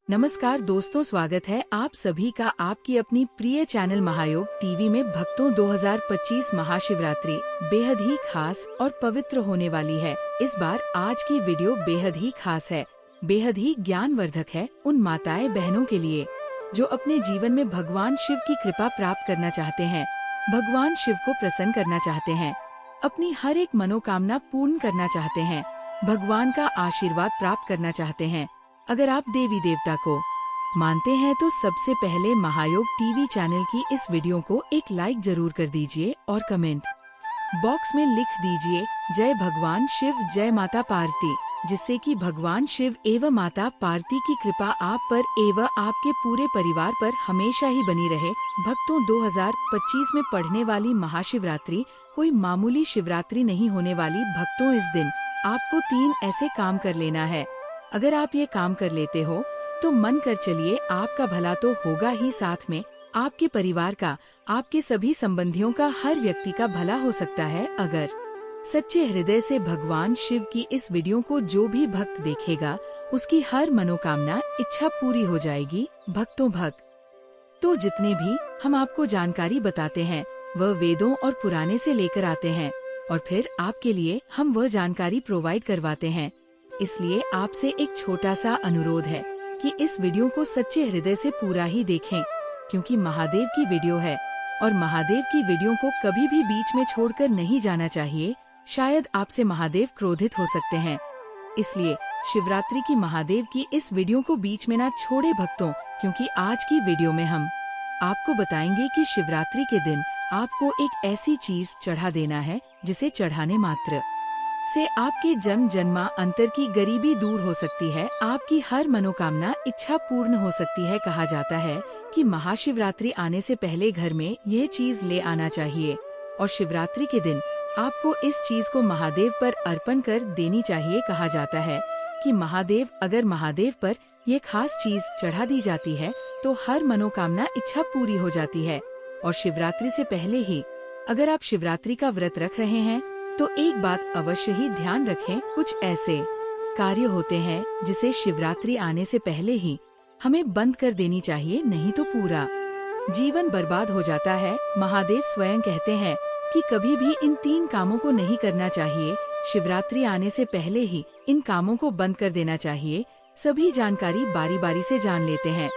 नमस्कार दोस्तों, स्वागत है आप सभी का आपकी अपनी प्रिय चैनल महायोग टीवी में। भक्तों, 2025 महाशिवरात्रि बेहद ही खास और पवित्र होने वाली है। इस बार आज की वीडियो बेहद ही खास है, बेहद ही ज्ञानवर्धक है उन माताएं बहनों के लिए जो अपने जीवन में भगवान शिव की कृपा प्राप्त करना चाहते हैं, भगवान शिव को प्रसन्न करना चाहते हैं, अपनी हर एक मनोकामना पूर्ण करना चाहते हैं, भगवान का आशीर्वाद प्राप्त करना चाहते हैं। अगर आप देवी देवता को मानते हैं तो सबसे पहले महायोग टीवी चैनल की इस वीडियो को एक लाइक जरूर कर दीजिए और कमेंट बॉक्स में लिख दीजिए जय भगवान शिव, जय माता पार्वती, जिससे कि भगवान शिव एवं माता पार्वती की कृपा आप पर एवं आपके पूरे परिवार पर हमेशा ही बनी रहे। भक्तों, 2025 में पढ़ने वाली महाशिवरात्रि कोई मामूली शिवरात्रि नहीं होने वाली। भक्तों, इस दिन आपको 3 ऐसे काम कर लेना है। अगर आप ये काम कर लेते हो तो मन कर चलिए आपका भला तो होगा ही, साथ में आपके परिवार का, आपके सभी संबंधियों का, हर व्यक्ति का भला हो सकता है। अगर सच्चे हृदय से भगवान शिव की इस वीडियो को जो भी भक्त देखेगा उसकी हर मनोकामना इच्छा पूरी हो जाएगी। भक्तों, तो जितने भी हम आपको जानकारी बताते हैं वह वेदों और पुराने से लेकर आते हैं और फिर आपके लिए हम वह जानकारी प्रोवाइड करवाते हैं। इसलिए आपसे एक छोटा सा अनुरोध है कि इस वीडियो को सच्चे हृदय से पूरा ही देखें, क्योंकि महादेव की वीडियो है और महादेव की वीडियो को कभी भी बीच में छोड़कर नहीं जाना चाहिए। शायद आपसे महादेव क्रोधित हो सकते हैं, इसलिए शिवरात्रि की महादेव की इस वीडियो को बीच में ना छोड़े भक्तों, क्योंकि आज की वीडियो में हम आपको बताएंगे कि शिवरात्रि के दिन आपको एक ऐसी चीज चढ़ा देना है जिसे चढ़ाने मात्र से आपके जन्म जन्मांतर की गरीबी दूर हो सकती है, आपकी हर मनोकामना इच्छा पूर्ण हो सकती है। कहा जाता है कि महाशिवरात्रि आने से पहले घर में यह चीज ले आना चाहिए और शिवरात्रि के दिन आपको इस चीज को महादेव पर अर्पण कर देनी चाहिए। कहा जाता है कि अगर महादेव पर यह खास चीज चढ़ा दी जाती है तो हर मनोकामना इच्छा पूरी हो जाती है। और शिवरात्रि से पहले ही अगर आप शिवरात्रि का व्रत रख रहे हैं तो एक बात अवश्य ही ध्यान रखें, कुछ ऐसे कार्य होते हैं जिसे शिवरात्रि आने से पहले ही हमें बंद कर देनी चाहिए, नहीं तो पूरा जीवन बर्बाद हो जाता है। महादेव स्वयं कहते हैं कि कभी भी इन 3 कामों को नहीं करना चाहिए। शिवरात्रि आने से पहले ही इन कामों को बंद कर देना चाहिए। सभी जानकारी बारी बारी से जान लेते हैं।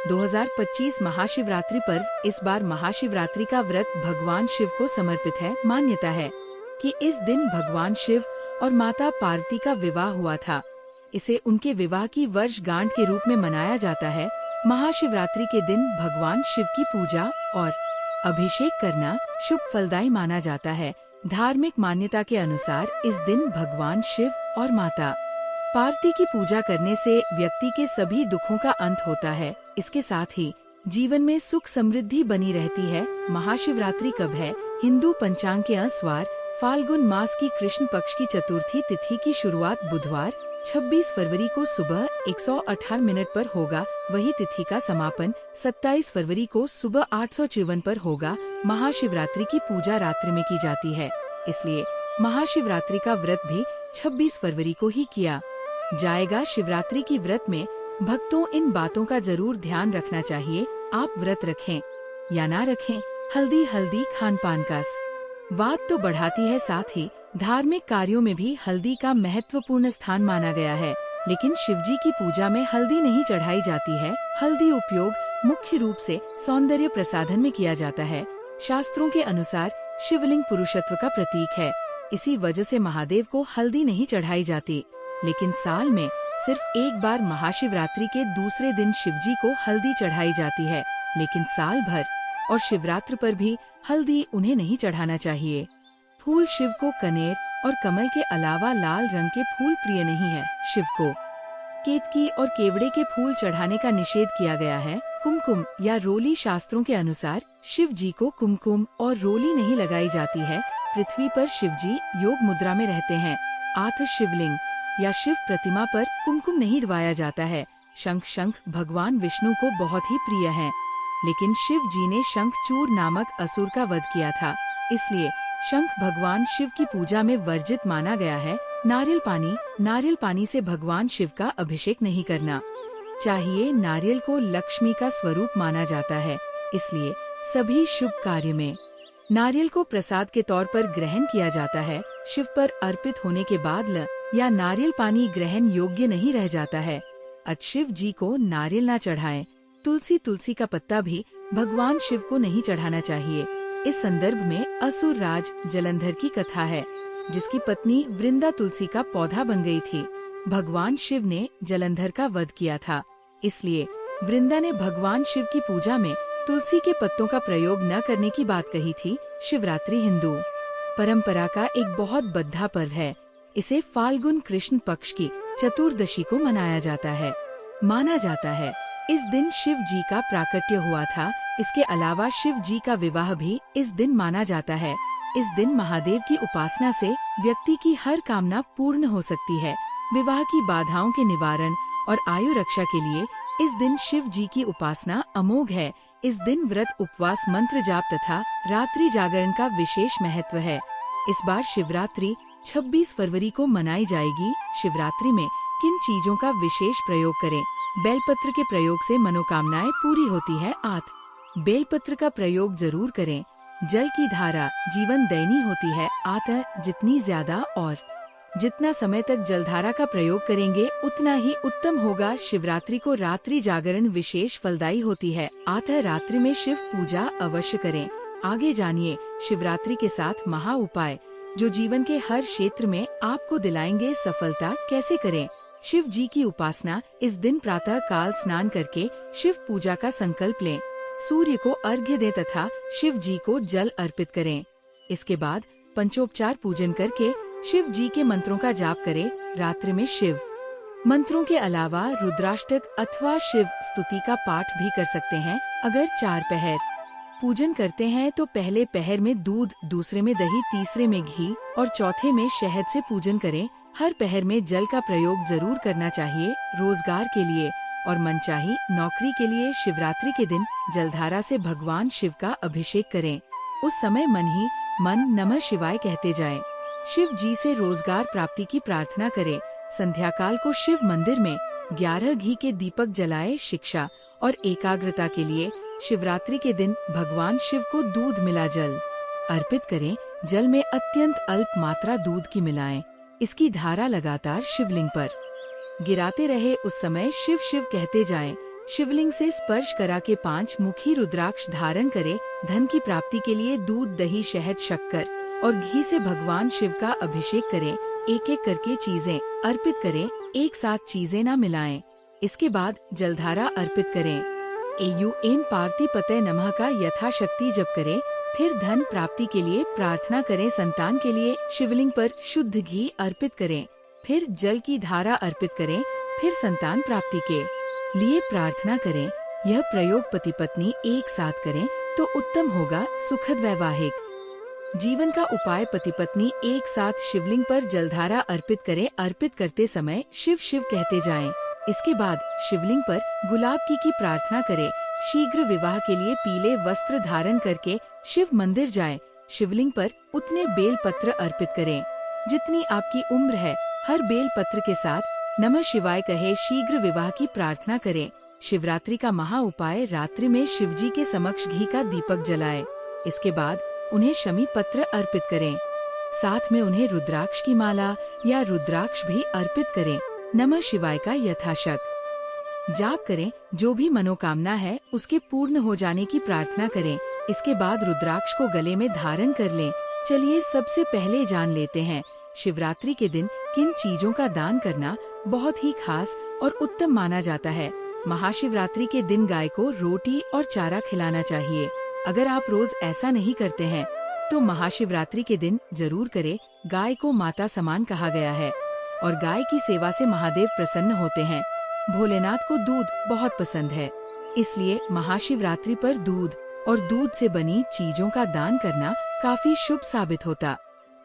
2025 महाशिवरात्रि पर्व, इस बार महाशिवरात्रि का व्रत भगवान शिव को समर्पित है। मान्यता है कि इस दिन भगवान शिव और माता पार्वती का विवाह हुआ था। इसे उनके विवाह की वर्षगांठ के रूप में मनाया जाता है। महाशिवरात्रि के दिन भगवान शिव की पूजा और अभिषेक करना शुभ फलदायी माना जाता है। धार्मिक मान्यता के अनुसार इस दिन भगवान शिव और माता पार्वती की पूजा करने से व्यक्ति के सभी दुखों का अंत होता है। इसके साथ ही जीवन में सुख समृद्धि बनी रहती है। महाशिवरात्रि कब है? हिंदू पंचांग के अनुसार फाल्गुन मास की कृष्ण पक्ष की चतुर्थी तिथि की शुरुआत बुधवार 26 फरवरी को सुबह 118 पर होगा। वही तिथि का समापन 27 फरवरी को सुबह 854 पर होगा। महाशिवरात्रि की पूजा रात्रि में की जाती है, इसलिए महाशिवरात्रि का व्रत भी 26 फरवरी को ही किया जाएगा। शिवरात्रि की व्रत में भक्तों इन बातों का जरूर ध्यान रखना चाहिए। आप व्रत रखें या ना रखें, हल्दी खान पान का स्वाद तो बढ़ाती है, साथ ही धार्मिक कार्यों में भी हल्दी का महत्वपूर्ण स्थान माना गया है। लेकिन शिवजी की पूजा में हल्दी नहीं चढ़ाई जाती है। हल्दी उपयोग मुख्य रूप से सौंदर्य प्रसाधन में किया जाता है। शास्त्रों के अनुसार शिवलिंग पुरुषत्व का प्रतीक है, इसी वजह से महादेव को हल्दी नहीं चढ़ाई जाती। लेकिन साल में सिर्फ एक बार महाशिवरात्रि के दूसरे दिन शिवजी को हल्दी चढ़ाई जाती है, लेकिन साल भर और शिवरात्रि पर भी हल्दी उन्हें नहीं चढ़ाना चाहिए। फूल शिव को कनेर और कमल के अलावा लाल रंग के फूल प्रिय नहीं है। शिव को केतकी और केवड़े के फूल चढ़ाने का निषेध किया गया है। कुमकुम या रोली, शास्त्रों के अनुसार शिव जी को कुमकुम और रोली नहीं लगाई जाती है। पृथ्वी पर शिव जी योग मुद्रा में रहते हैं। आठ शिवलिंग या शिव प्रतिमा पर कुमकुम नहीं डुबाया जाता है। शंख भगवान विष्णु को बहुत ही प्रिय है, लेकिन शिव जी ने शंखचूर नामक असुर का वध किया था, इसलिए शंख भगवान शिव की पूजा में वर्जित माना गया है। नारियल पानी से भगवान शिव का अभिषेक नहीं करना। चाहिए। नारियल को लक्ष्मी का स्वरूप माना जाता है, इसलिए सभी शुभ कार्य में नारियल को प्रसाद के तौर पर ग्रहण किया जाता है। शिव पर अर्पित होने के बाद या नारियल पानी ग्रहण योग्य नहीं रह जाता है। शिव जी को नारियल न चढ़ाएं। तुलसी का पत्ता भी भगवान शिव को नहीं चढ़ाना चाहिए। इस संदर्भ में असुर राज जलंधर की कथा है, जिसकी पत्नी वृंदा तुलसी का पौधा बन गई थी। भगवान शिव ने जलंधर का वध किया था, इसलिए वृंदा ने भगवान शिव की पूजा में तुलसी के पत्तों का प्रयोग न करने की बात कही थी। शिवरात्रि हिंदू परंपरा का एक बहुत बद्धा पर्व है। इसे फाल्गुन कृष्ण पक्ष की चतुर्दशी को मनाया जाता है। माना जाता है इस दिन शिव जी का प्राकट्य हुआ था। इसके अलावा शिव जी का विवाह भी इस दिन माना जाता है। इस दिन महादेव की उपासना से व्यक्ति की हर कामना पूर्ण हो सकती है। विवाह की बाधाओं के निवारण और आयु रक्षा के लिए इस दिन शिव जी की उपासना अमोघ है। इस दिन व्रत, उपवास, मंत्र जाप तथा रात्रि जागरण का विशेष महत्व है। इस बार शिवरात्रि 26 फरवरी को मनाई जाएगी। शिवरात्रि में किन चीजों का विशेष प्रयोग करें? बेलपत्र के प्रयोग से मनोकामनाएं पूरी होती है। बेलपत्र का प्रयोग जरूर करें। जल की धारा जीवन दायिनी होती है। जितनी ज्यादा और जितना समय तक जलधारा का प्रयोग करेंगे उतना ही उत्तम होगा। शिवरात्रि को रात्रि जागरण विशेष फलदायी होती है। रात्रि में शिव पूजा अवश्य करें। आगे जानिए शिवरात्रि के साथ महा उपाय जो जीवन के हर क्षेत्र में आपको दिलाएंगे सफलता। कैसे करें? शिव जी की उपासना। इस दिन प्रातः काल स्नान करके शिव पूजा का संकल्प लें। सूर्य को अर्घ्य दें तथा शिव जी को जल अर्पित करें। इसके बाद पंचोपचार पूजन करके शिव जी के मंत्रों का जाप करें। रात्रि में शिव मंत्रों के अलावा रुद्राष्टक अथवा शिव स्तुति का पाठ भी कर सकते हैं। अगर 4 पहर पूजन करते हैं तो पहले पहर में दूध, दूसरे में दही, तीसरे में घी और चौथे में शहद से पूजन करें। हर पहर में जल का प्रयोग जरूर करना चाहिए। रोजगार के लिए और मनचाही नौकरी के लिए शिवरात्रि के दिन जलधारा से भगवान शिव का अभिषेक करें। उस समय मन ही मन नमः शिवाय कहते जाएं। शिव जी से रोजगार प्राप्ति की प्रार्थना करें। संध्या काल को शिव मंदिर में 11 घी के दीपक जलाए। शिक्षा और एकाग्रता के लिए शिवरात्रि के दिन भगवान शिव को दूध मिला जल अर्पित करें। जल में अत्यंत अल्प मात्रा दूध की मिलाएं। इसकी धारा लगातार शिवलिंग पर गिराते रहे। उस समय शिव शिव कहते जाएं। शिवलिंग से स्पर्श करा के 5 मुखी रुद्राक्ष धारण करें। धन की प्राप्ति के लिए दूध, दही, शहद, शक्कर और घी से भगवान शिव का अभिषेक करें। एक एक करके चीजें अर्पित करें, एक साथ चीजें न मिलाएं। इसके बाद जलधारा अर्पित करें। एम पार्वती पते नमः का यथाशक्ति जप करें। फिर धन प्राप्ति के लिए प्रार्थना करें। संतान के लिए शिवलिंग पर शुद्ध घी अर्पित करें। फिर जल की धारा अर्पित करें। फिर संतान प्राप्ति के लिए प्रार्थना करें। यह प्रयोग पति पत्नी एक साथ करें तो उत्तम होगा। सुखद वैवाहिक जीवन का उपाय पति पत्नी एक साथ शिवलिंग पर जलधारा अर्पित करें। अर्पित करते समय शिव शिव कहते जाएं। इसके बाद शिवलिंग पर गुलाब की प्रार्थना करें। शीघ्र विवाह के लिए पीले वस्त्र धारण करके शिव मंदिर जाएं। शिवलिंग पर उतने बेल पत्र अर्पित करें जितनी आपकी उम्र है। हर बेल पत्र के साथ नमः शिवाय कहे शीघ्र विवाह की प्रार्थना करें। शिवरात्रि का महा उपाय रात्रि में शिवजी के समक्ष घी का दीपक जलाएं। इसके बाद उन्हें शमी पत्र अर्पित करें। साथ में उन्हें रुद्राक्ष की माला या रुद्राक्ष भी अर्पित करें। नमः शिवाय का यथाशक्ति जाप करें। जो भी मनोकामना है उसके पूर्ण हो जाने की प्रार्थना करें। इसके बाद रुद्राक्ष को गले में धारण कर लें। चलिए सबसे पहले जान लेते हैं शिवरात्रि के दिन किन चीजों का दान करना बहुत ही खास और उत्तम माना जाता है। महाशिवरात्रि के दिन गाय को रोटी और चारा खिलाना चाहिए। अगर आप रोज ऐसा नहीं करते हैं तो महाशिवरात्रि के दिन जरूर करें। गाय को माता समान कहा गया है और गाय की सेवा से महादेव प्रसन्न होते हैं। भोलेनाथ को दूध बहुत पसंद है, इसलिए महाशिवरात्रि पर दूध और दूध से बनी चीजों का दान करना काफी शुभ साबित होता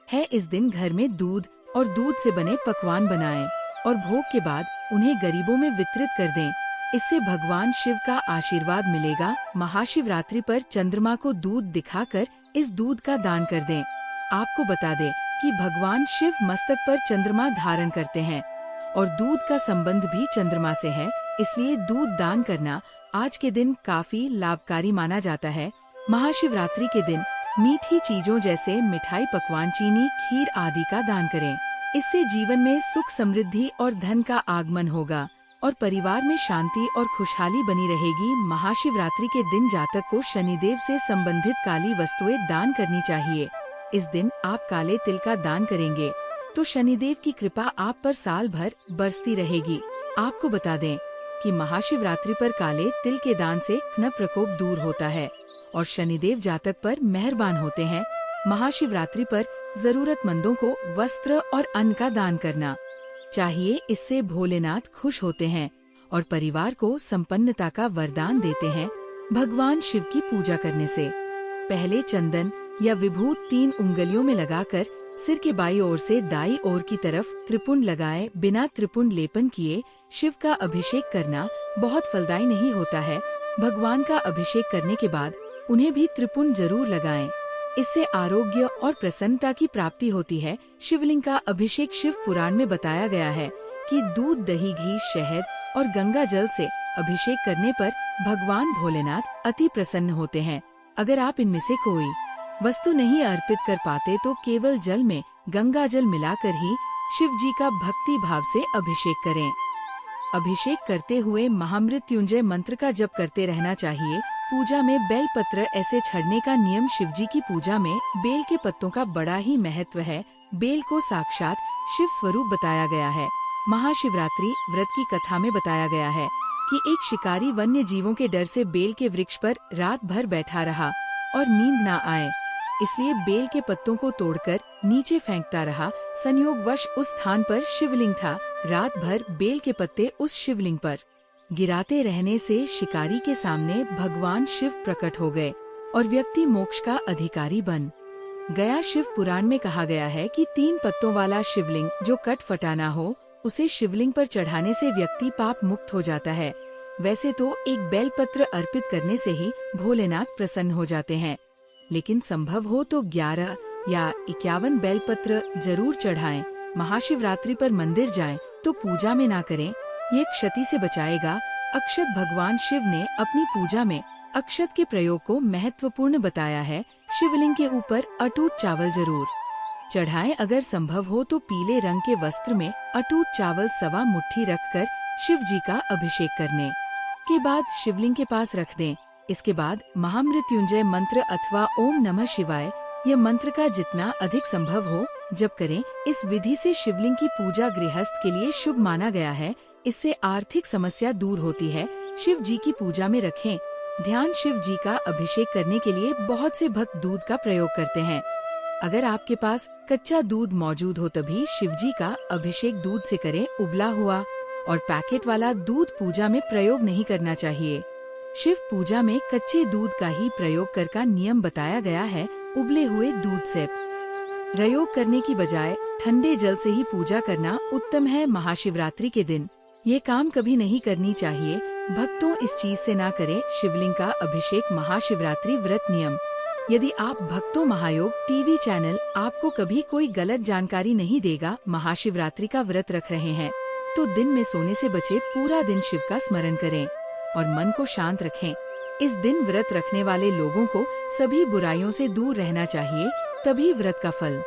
है। इस दिन घर में दूध और दूध से बने पकवान बनाएं और भोग के बाद उन्हें गरीबों में वितरित कर दें। इससे भगवान शिव का आशीर्वाद मिलेगा। महाशिवरात्रि पर चंद्रमा को दूध दिखाकर इस दूध का दान कर दें। आपको बता दें कि भगवान शिव मस्तक पर चंद्रमा धारण करते हैं और दूध का संबंध भी चंद्रमा से है, इसलिए दूध दान करना आज के दिन काफी लाभकारी माना जाता है। महाशिवरात्रि के दिन मीठी चीजों जैसे मिठाई, पकवान, चीनी, खीर आदि का दान करें। इससे जीवन में सुख, समृद्धि और धन का आगमन होगा और परिवार में शांति और खुशहाली बनी रहेगी। महाशिवरात्रि के दिन जातक को शनिदेव से संबंधित काली वस्तुएं दान करनी चाहिए। इस दिन आप काले तिल का दान करेंगे तो शनिदेव की कृपा आप पर साल भर बरसती रहेगी। आपको बता दें कि महाशिवरात्रि पर काले तिल के दान से ग्रह प्रकोप दूर होता है और शनिदेव जातक पर मेहरबान होते हैं। महाशिवरात्रि पर जरूरतमंदों को वस्त्र और अन्न का दान करना चाहिए। इससे भोलेनाथ खुश होते हैं और परिवार को संपन्नता का वरदान देते हैं। भगवान शिव की पूजा करने से पहले चंदन या विभूत 3 उंगलियों में लगाकर सिर के बाईं ओर से दाईं ओर की तरफ त्रिपुंड लगाएं। बिना त्रिपुंड लेपन किए शिव का अभिषेक करना बहुत फलदायी नहीं होता है। भगवान का अभिषेक करने के बाद उन्हें भी त्रिपुंड जरूर लगाएं। इससे आरोग्य और प्रसन्नता की प्राप्ति होती है। शिवलिंग का अभिषेक शिव पुराण में बताया गया है कि दूध, दही, घी, शहद और गंगा जल से अभिषेक करने पर भगवान भोलेनाथ अति प्रसन्न होते हैं। अगर आप इनमें से कोई वस्तु नहीं अर्पित कर पाते तो केवल जल में गंगा जल मिलाकर ही शिव जी का भक्ति भाव से अभिषेक करें। अभिषेक करते हुए महामृत्युंजय मंत्र का जप करते रहना चाहिए। पूजा में बेल पत्र ऐसे छड़ने का नियम। शिवजी की पूजा में बेल के पत्तों का बड़ा ही महत्व है। बेल को साक्षात शिव स्वरूप बताया गया है। महाशिवरात्रि व्रत की कथा में बताया गया है कि एक शिकारी वन्य जीवों के डर से बेल के वृक्ष पर रात भर बैठा रहा और नींद न आए, इसलिए बेल के पत्तों को तोड़कर नीचे फेंकता रहा। संयोगवश उस स्थान पर शिवलिंग था। रात भर बेल के पत्ते उस शिवलिंग पर गिराते रहने से शिकारी के सामने भगवान शिव प्रकट हो गए और व्यक्ति मोक्ष का अधिकारी बन गया। शिव पुराण में कहा गया है कि 3 पत्तों वाला शिवलिंग जो कट फटाना हो, उसे शिवलिंग पर चढ़ाने से व्यक्ति पाप मुक्त हो जाता है। वैसे तो एक बेल पत्र अर्पित करने से ही भोलेनाथ प्रसन्न हो जाते हैं, लेकिन संभव हो तो 11 या 51 बेल पत्र जरूर चढ़ाएं। महाशिवरात्रि पर मंदिर जाएं तो पूजा में ना करें, ये क्षति से बचाएगा। अक्षत भगवान शिव ने अपनी पूजा में अक्षत के प्रयोग को महत्वपूर्ण बताया है। शिवलिंग के ऊपर अटूट चावल जरूर चढ़ाएं। अगर संभव हो तो पीले रंग के वस्त्र में अटूट चावल सवा मुट्ठी रखकर शिव जी का अभिषेक करने के बाद शिवलिंग के पास रख दें। इसके बाद महामृत्युंजय मंत्र अथवा ओम नमः शिवाय यह मंत्र का जितना अधिक संभव हो जप करें। इस विधि से शिवलिंग की पूजा गृहस्थ के लिए शुभ माना गया है। इससे आर्थिक समस्या दूर होती है। शिव जी की पूजा में रखें ध्यान। शिव जी का अभिषेक करने के लिए बहुत से भक्त दूध का प्रयोग करते हैं। अगर आपके पास कच्चा दूध मौजूद हो तभी शिव जी का अभिषेक दूध से करें। उबला हुआ और पैकेट वाला दूध पूजा में प्रयोग नहीं करना चाहिए। शिव पूजा में कच्चे दूध का ही प्रयोग कर का नियम बताया गया है। उबले हुए दूध से प्रयोग करने की बजाय ठंडे जल से ही पूजा करना उत्तम है। महाशिवरात्रि के दिन ये काम कभी नहीं करनी चाहिए। भक्तों इस चीज से ना करें। शिवलिंग का अभिषेक महाशिवरात्रि व्रत नियम। यदि आप भक्तों महायोग टीवी चैनल आपको कभी कोई गलत जानकारी नहीं देगा। महाशिवरात्रि का व्रत रख रहे हैं तो दिन में सोने से बचे पूरा दिन शिव का स्मरण करें और मन को शांत रखें। इस दिन व्रत रखने वाले लोगों को सभी बुराइयों से दूर रहना चाहिए, तभी व्रत का फल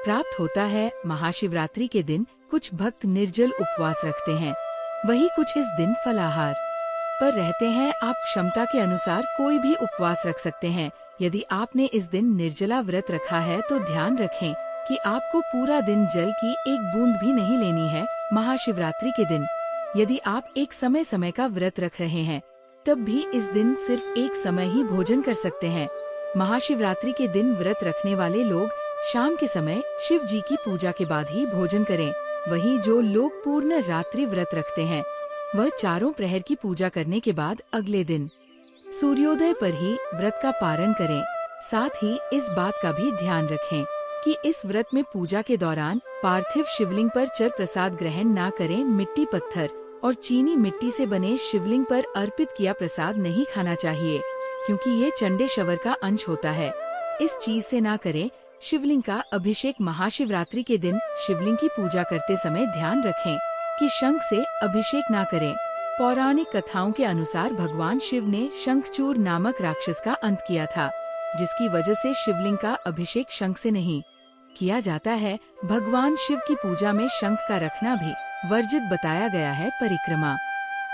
प्राप्त होता है। महाशिवरात्रि के दिन कुछ भक्त निर्जल उपवास रखते हैं, वही कुछ इस दिन फलाहार पर रहते हैं। आप क्षमता के अनुसार कोई भी उपवास रख सकते हैं। यदि आपने इस दिन निर्जला व्रत रखा है तो ध्यान रखें कि आपको पूरा दिन जल की एक बूंद भी नहीं लेनी है। महाशिवरात्रि के दिन यदि आप एक समय का व्रत रख रहे हैं तब भी इस दिन सिर्फ एक समय ही भोजन कर सकते हैं। महाशिवरात्रि के दिन व्रत रखने वाले लोग शाम के समय शिव जी की पूजा के बाद ही भोजन करें। वहीं जो लोग पूर्ण रात्रि व्रत रखते हैं वह चारों प्रहर की पूजा करने के बाद अगले दिन सूर्योदय पर ही व्रत का पारण करें। साथ ही इस बात का भी ध्यान रखें कि इस व्रत में पूजा के दौरान पार्थिव शिवलिंग पर चर प्रसाद ग्रहण ना करें। मिट्टी, पत्थर और चीनी मिट्टी से बने शिवलिंग पर अर्पित किया प्रसाद नहीं खाना चाहिए, क्योंकि ये चंडेश्वर का अंश होता है। इस चीज से ना करें। शिवलिंग का अभिषेक महाशिवरात्रि के दिन शिवलिंग की पूजा करते समय ध्यान रखें कि शंख से अभिषेक ना करें। पौराणिक कथाओं के अनुसार भगवान शिव ने शंखचूर नामक राक्षस का अंत किया था, जिसकी वजह से शिवलिंग का अभिषेक शंख से नहीं किया जाता है। भगवान शिव की पूजा में शंख का रखना भी वर्जित बताया गया है। परिक्रमा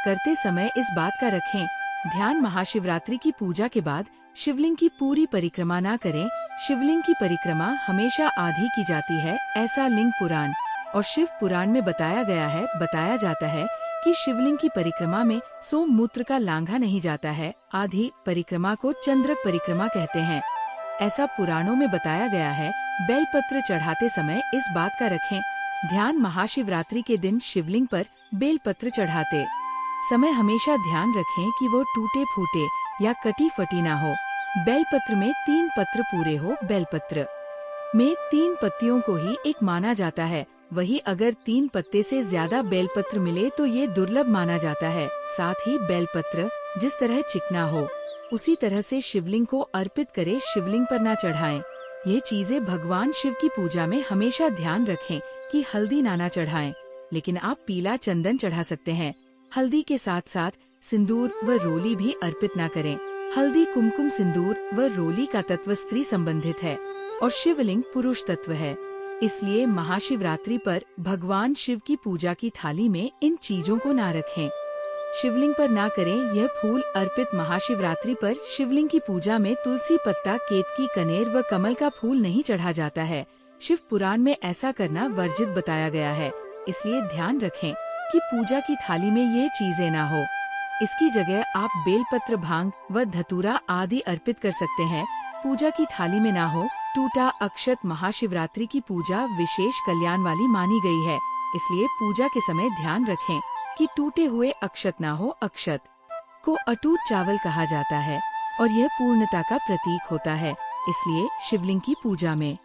करते समय इस बात का रखें ध्यान, महाशिवरात्रि की पूजा के बाद शिवलिंग की पूरी परिक्रमा ना करें। शिवलिंग की परिक्रमा हमेशा आधी की जाती है, ऐसा लिंग पुराण और शिव पुराण में बताया गया है। बताया जाता है कि शिवलिंग की परिक्रमा में सोममूत्र का लांघा नहीं जाता है। आधी परिक्रमा को चंद्रक परिक्रमा कहते हैं, ऐसा पुराणों में बताया गया है। बेलपत्र चढ़ाते समय इस बात का रखें ध्यान, महाशिवरात्रि के दिन शिवलिंग पर बेलपत्र चढ़ाते समय हमेशा ध्यान रखें कि वो टूटे फूटे या कटी फटी ना हो। बेलपत्र में 3 पत्र पूरे हो। बेलपत्र में 3 पत्तियों को ही एक माना जाता है, वही अगर 3 पत्ते से ज्यादा बेलपत्र मिले तो ये दुर्लभ माना जाता है। साथ ही बेलपत्र जिस तरह चिकना हो उसी तरह से शिवलिंग को अर्पित करे, शिवलिंग पर ना चढ़ाएं। ये चीजें भगवान शिव की पूजा में हमेशा ध्यान रखें कि हल्दी ना चढ़ाएं, लेकिन आप पीला चंदन चढ़ा सकते हैं। हल्दी के साथ साथ सिंदूर व रोली भी अर्पित ना करें। हल्दी, कुमकुम, सिंदूर व रोली का तत्व स्त्री संबंधित है और शिवलिंग पुरुष तत्व है, इसलिए महाशिवरात्रि पर भगवान शिव की पूजा की थाली में इन चीजों को ना रखें। शिवलिंग पर ना करें यह फूल अर्पित। महाशिवरात्रि पर शिवलिंग की पूजा में तुलसी पत्ता, केतकी, कनेर व कमल का फूल नहीं चढ़ा जाता है। शिव पुराण में ऐसा करना वर्जित बताया गया है, इसलिए ध्यान रखें कि पूजा की थाली में ये चीजें ना हो। इसकी जगह आप बेलपत्र, भांग व धतूरा आदि अर्पित कर सकते हैं। पूजा की थाली में ना हो टूटा अक्षत। महाशिवरात्रि की पूजा विशेष कल्याण वाली मानी गई है, इसलिए पूजा के समय ध्यान रखें कि टूटे हुए अक्षत ना हो। अक्षत को अटूट चावल कहा जाता है और यह पूर्णता का प्रतीक होता है, इसलिए शिवलिंग की पूजा में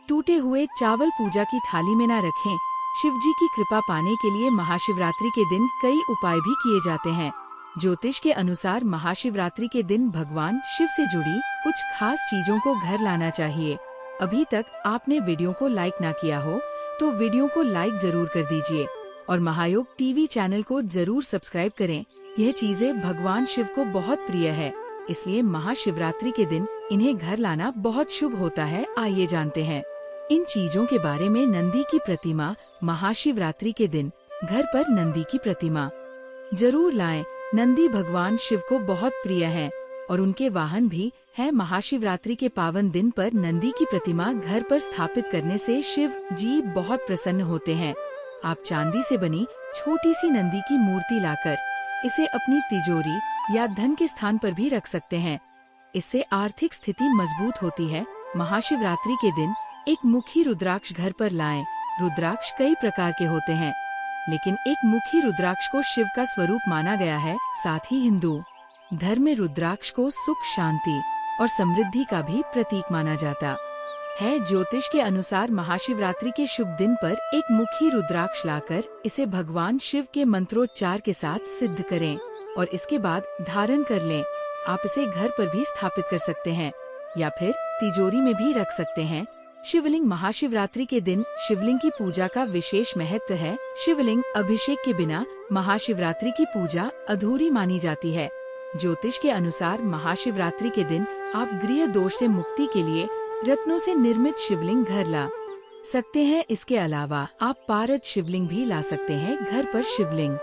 टूटे हुए चावल पूजा की थाली में ना रखें। शिवजी की कृपा पाने के लिए महाशिवरात्रि के दिन कई उपाय भी किए जाते हैं। ज्योतिष के अनुसार महाशिवरात्रि के दिन भगवान शिव से जुड़ी कुछ खास चीजों को घर लाना चाहिए। अभी तक आपने वीडियो को लाइक ना किया हो तो वीडियो को लाइक जरूर कर दीजिए और महायोग टीवी चैनल को जरूर सब्सक्राइब करें। यह चीजें भगवान शिव को बहुत प्रिय है, इसलिए महाशिवरात्रि के दिन इन्हें घर लाना बहुत शुभ होता है। आइए जानते हैं इन चीजों के बारे में। नंदी की प्रतिमा, महाशिवरात्रि के दिन घर पर नंदी की प्रतिमा जरूर लाएं। नंदी भगवान शिव को बहुत प्रिय हैं और उनके वाहन भी है। महाशिवरात्रि के पावन दिन पर नंदी की प्रतिमा घर पर स्थापित करने से शिव जी बहुत प्रसन्न होते हैं। आप चांदी से बनी छोटी सी नंदी की मूर्ति लाकर इसे अपनी तिजोरी या धन के स्थान पर भी रख सकते हैं। इससे आर्थिक स्थिति मजबूत होती है। महाशिवरात्रि के दिन एक मुखी रुद्राक्ष घर पर लाएं। रुद्राक्ष कई प्रकार के होते हैं, लेकिन एक मुखी रुद्राक्ष को शिव का स्वरूप माना गया है। साथ ही हिंदू धर्म में रुद्राक्ष को सुख, शांति और समृद्धि का भी प्रतीक माना जाता है। ज्योतिष के अनुसार महाशिवरात्रि के शुभ दिन पर एक मुखी रुद्राक्ष लाकर इसे भगवान शिव के मंत्रोच्चार के साथ सिद्ध करें और इसके बाद धारण कर लें। आप इसे घर पर भी स्थापित कर सकते हैं या फिर तिजोरी में भी रख सकते हैं। शिवलिंग, महाशिवरात्रि के दिन शिवलिंग की पूजा का विशेष महत्व है। शिवलिंग अभिषेक के बिना महाशिवरात्रि की पूजा अधूरी मानी जाती है। ज्योतिष के अनुसार महाशिवरात्रि के दिन आप गृह दोष से मुक्ति के लिए रत्नों से निर्मित शिवलिंग घर ला सकते हैं। इसके अलावा आप पारद शिवलिंग भी ला सकते हैं। घर पर शिवलिंग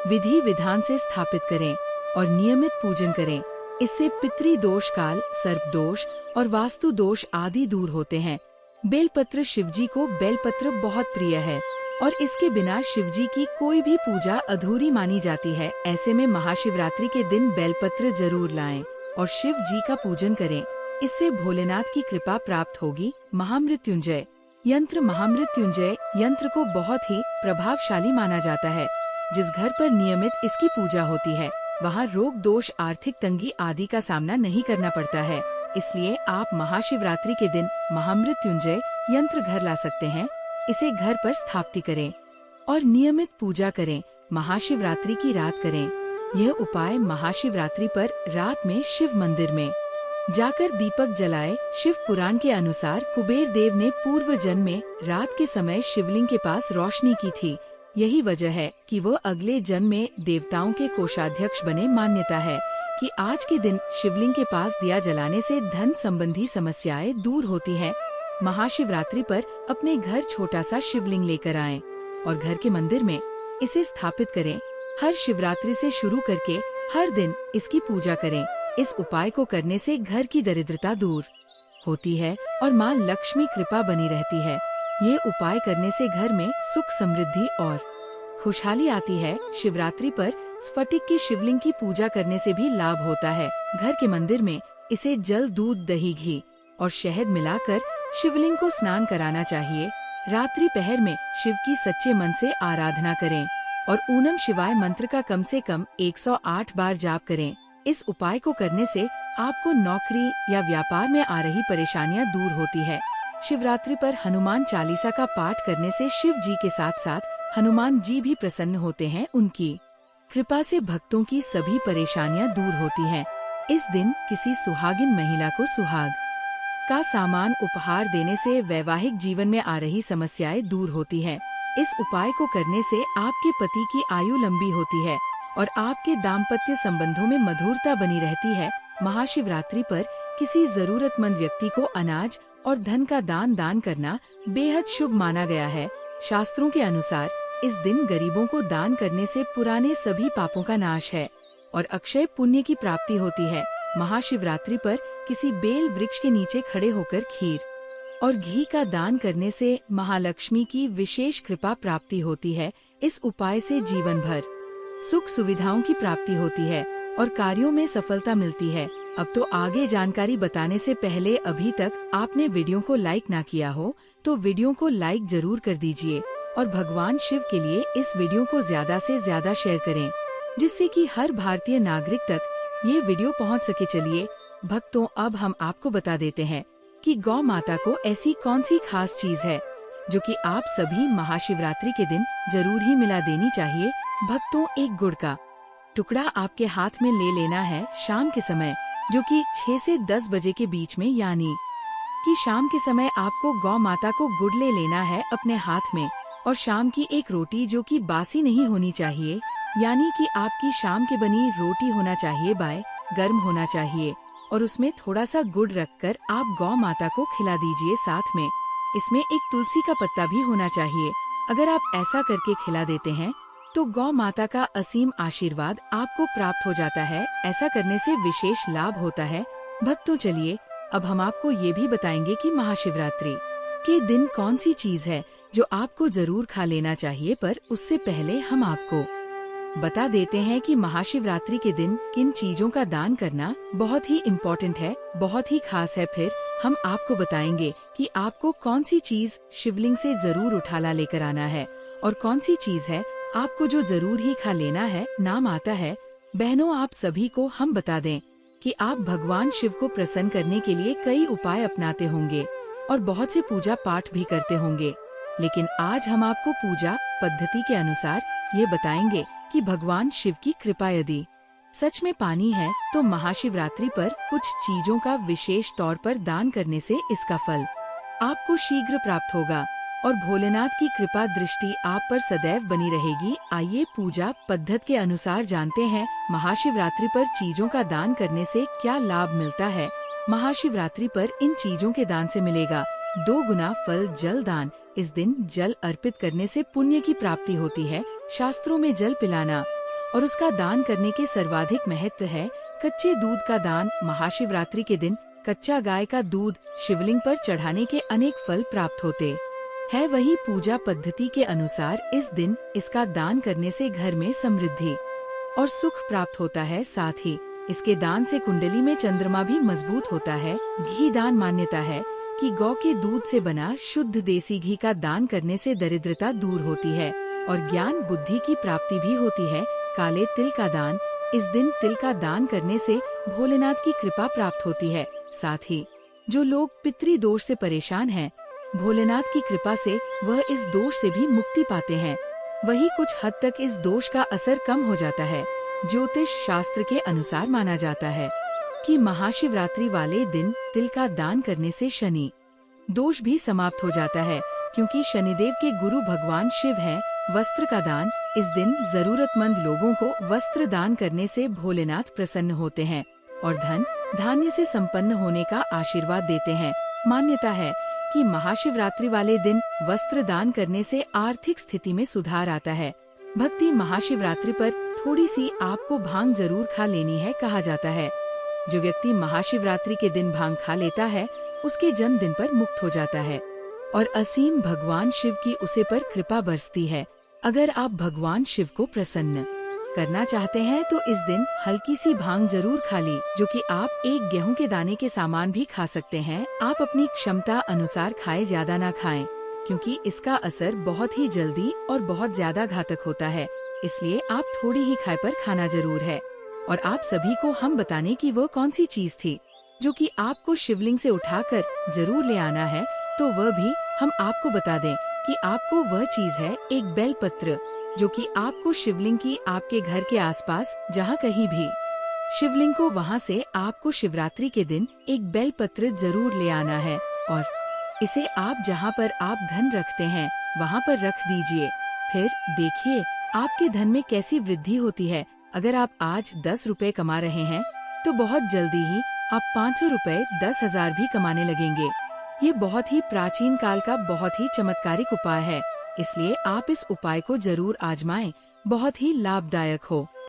विधि विधान से स्थापित करें और नियमित पूजन करें। इससे पितृ दोष, काल, सर्प दोष और वास्तु दोष आदि दूर होते हैं। बेलपत्र, शिवजी को बेलपत्र बहुत प्रिय है और इसके बिना शिवजी की कोई भी पूजा अधूरी मानी जाती है। ऐसे में महाशिवरात्रि के दिन बेलपत्र जरूर लाएं और शिव जी का पूजन करें। इससे भोलेनाथ की कृपा प्राप्त होगी। महामृत्युंजय यंत्र, महामृत्युंजय यंत्र को बहुत ही प्रभावशाली माना जाता है। जिस घर पर नियमित इसकी पूजा होती है वहाँ रोग, दोष, आर्थिक तंगी आदि का सामना नहीं करना पड़ता है। इसलिए आप महाशिवरात्रि के दिन महामृत्युंजय यंत्र घर ला सकते हैं। इसे घर पर स्थापित करें और नियमित पूजा करें। महाशिवरात्रि की रात करें। यह उपाय महाशिवरात्रि पर रात में शिव मंदिर में जाकर दीपक जलाए। शिव पुराण के अनुसार कुबेर देव ने पूर्व जन्म में रात के समय शिवलिंग के पास रोशनी की थी यही वजह है कि वह अगले जन्म में देवताओं के कोषाध्यक्ष बने। मान्यता है कि आज के दिन शिवलिंग के पास दिया जलाने से धन संबंधी समस्याएं दूर होती हैं। महाशिवरात्रि पर अपने घर छोटा सा शिवलिंग लेकर आएं और घर के मंदिर में इसे स्थापित करें। हर शिवरात्रि से शुरू करके हर दिन इसकी पूजा करें। इस उपाय को करने से घर की दरिद्रता दूर होती है और माँ लक्ष्मी कृपा बनी रहती है। ये उपाय करने से घर में सुख समृद्धि और खुशहाली आती है। शिवरात्रि पर स्फटिक की शिवलिंग की पूजा करने से भी लाभ होता है। घर के मंदिर में इसे जल, दूध, दही, घी और शहद मिलाकर शिवलिंग को स्नान कराना चाहिए। रात्रि पहर में शिव की सच्चे मन से आराधना करें और ऊनम शिवाय मंत्र का कम से कम 108 बार जाप करें। इस उपाय को करने से आपको नौकरी या व्यापार में आ रही परेशानियां दूर होती है। शिवरात्रि पर हनुमान चालीसा का पाठ करने से शिव जी के साथ साथ हनुमान जी भी प्रसन्न होते हैं। उनकी कृपा से भक्तों की सभी परेशानियां दूर होती हैं। इस दिन किसी सुहागिन महिला को सुहाग का सामान उपहार देने से वैवाहिक जीवन में आ रही समस्याएं दूर होती हैं। इस उपाय को करने से आपके पति की आयु लंबी होती है और आपके दाम्पत्य संबंधों में मधुरता बनी रहती है। महाशिवरात्रि पर किसी जरूरतमंद व्यक्ति को अनाज और धन का दान करना बेहद शुभ माना गया है। शास्त्रों के अनुसार इस दिन गरीबों को दान करने से पुराने सभी पापों का नाश है और अक्षय पुण्य की प्राप्ति होती है। महाशिवरात्रि पर किसी बेल वृक्ष के नीचे खड़े होकर खीर और घी का दान करने से महालक्ष्मी की विशेष कृपा प्राप्ति होती है। इस उपाय से जीवन भर सुख सुविधाओं की प्राप्ति होती है और कार्यों में सफलता मिलती है। अब तो आगे जानकारी बताने से पहले अभी तक आपने वीडियो को लाइक ना किया हो तो वीडियो को लाइक जरूर कर दीजिए और भगवान शिव के लिए इस वीडियो को ज्यादा से ज्यादा शेयर करें, जिससे कि हर भारतीय नागरिक तक ये वीडियो पहुंच सके। चलिए भक्तों, अब हम आपको बता देते हैं कि गौ माता को ऐसी कौन सी खास चीज है जो कि आप सभी महाशिवरात्रि के दिन जरूर ही मिला देनी चाहिए। भक्तों, एक गुड़ का टुकड़ा आपके हाथ में ले लेना है शाम के समय, जो कि 6 से 10 बजे के बीच में, यानी कि शाम के समय आपको गौ माता को गुड़ ले लेना है अपने हाथ में। और शाम की एक रोटी जो कि बासी नहीं होनी चाहिए, यानी कि आपकी शाम के बनी रोटी होना चाहिए, गर्म होना चाहिए और उसमें थोड़ा सा गुड़ रखकर आप गौ माता को खिला दीजिए। साथ में इसमें एक तुलसी का पत्ता भी होना चाहिए। अगर आप ऐसा करके खिला देते हैं तो गौ माता का असीम आशीर्वाद आपको प्राप्त हो जाता है। ऐसा करने से विशेष लाभ होता है। भक्तों, चलिए अब हम आपको ये भी बताएंगे कि महाशिवरात्रि के दिन कौन सी चीज है जो आपको जरूर खा लेना चाहिए। पर उससे पहले हम आपको बता देते हैं कि महाशिवरात्रि के दिन किन चीजों का दान करना बहुत ही इम्पोर्टेंट है, बहुत ही खास है। फिर हम आपको बताएंगे कि आपको कौन सी चीज शिवलिंग से जरूर उठाला लेकर आना है और कौन सी चीज है आपको जो जरूर ही खा लेना है। नाम आता है। बहनों, आप सभी को हम बता दें कि आप भगवान शिव को प्रसन्न करने के लिए कई उपाय अपनाते होंगे और बहुत से पूजा पाठ भी करते होंगे, लेकिन आज हम आपको पूजा पद्धति के अनुसार ये बताएंगे कि भगवान शिव की कृपा यदि सच में पानी है तो महाशिवरात्रि पर कुछ चीजों का विशेष तौर पर दान करने से इसका फल आपको शीघ्र प्राप्त होगा और भोलेनाथ की कृपा दृष्टि आप पर सदैव बनी रहेगी। आइए पूजा पद्धति के अनुसार जानते हैं महाशिवरात्रि पर चीजों का दान करने से क्या लाभ मिलता है। महाशिवरात्रि पर इन चीजों के दान से मिलेगा 2 गुना फल। जल दान। इस दिन जल अर्पित करने से पुण्य की प्राप्ति होती है। शास्त्रों में जल पिलाना और उसका दान करने के सर्वाधिक महत्व है। कच्चे दूध का दान। महाशिवरात्रि के दिन कच्चा गाय का दूध शिवलिंग पर चढ़ाने के अनेक फल प्राप्त होते है। वही पूजा पद्धति के अनुसार इस दिन इसका दान करने से घर में समृद्धि और सुख प्राप्त होता है। साथ ही इसके दान से कुंडली में चंद्रमा भी मजबूत होता है। घी दान। मान्यता है कि गौ के दूध से बना शुद्ध देसी घी का दान करने से दरिद्रता दूर होती है और ज्ञान बुद्धि की प्राप्ति भी होती है। काले तिल का दान। इस दिन तिल का दान करने से भोलेनाथ की कृपा प्राप्त होती है। साथ ही जो लोग पितृ दोष से परेशान हैं, भोलेनाथ की कृपा से वह इस दोष से भी मुक्ति पाते हैं। वही कुछ हद तक इस दोष का असर कम हो जाता है। ज्योतिष शास्त्र के अनुसार माना जाता है कि महाशिवरात्रि वाले दिन तिल का दान करने से शनि दोष भी समाप्त हो जाता है, क्योंकि शनिदेव के गुरु भगवान शिव हैं। वस्त्र का दान। इस दिन जरूरतमंद लोगों को वस्त्र दान करने से भोलेनाथ प्रसन्न होते हैं और धन धान्य से संपन्न होने का आशीर्वाद देते हैं। मान्यता है कि महाशिवरात्रि वाले दिन वस्त्र दान करने से आर्थिक स्थिति में सुधार आता है। भक्ति महाशिवरात्रि पर थोड़ी सी आपको भांग जरूर खा लेनी है, कहा जाता है। जो व्यक्ति महाशिवरात्रि के दिन भांग खा लेता है उसके जन्मदिन पर मुक्त हो जाता है और असीम भगवान शिव की उसे पर कृपा बरसती है। अगर आप भगवान शिव को प्रसन्न करना चाहते हैं तो इस दिन हल्की सी भांग जरूर खा ली, जो कि आप एक गेहूं के दाने के सामान भी खा सकते हैं। आप अपनी क्षमता अनुसार खाएं, ज्यादा ना खाएं, क्योंकि इसका असर बहुत ही जल्दी और बहुत ज्यादा घातक होता है। इसलिए आप थोड़ी ही खाए पर खाना जरूर है। और आप सभी को हम बताने की वो कौन सी चीज थी जो कि आपको शिवलिंग से उठाकर जरूर ले आना है, तो वह भी हम आपको बता दें कि आपको वह चीज है एक बेल पत्र, जो कि आपको शिवलिंग की आपके घर के आसपास जहाँ कहीं भी शिवलिंग को, वहाँ से आपको शिवरात्रि के दिन एक बेल पत्र जरूर ले आना है और इसे आप जहाँ पर आप धन रखते हैं वहाँ पर रख दीजिए। फिर देखिए आपके धन में कैसी वृद्धि होती है। अगर आप आज 10 रुपए कमा रहे हैं तो बहुत जल्दी ही आप 500 रुपए 10,000 भी कमाने लगेंगे। ये बहुत ही प्राचीन काल का बहुत ही चमत्कारिक उपाय है, इसलिए आप इस उपाय को जरूर आजमाएं। बहुत ही लाभदायक हो।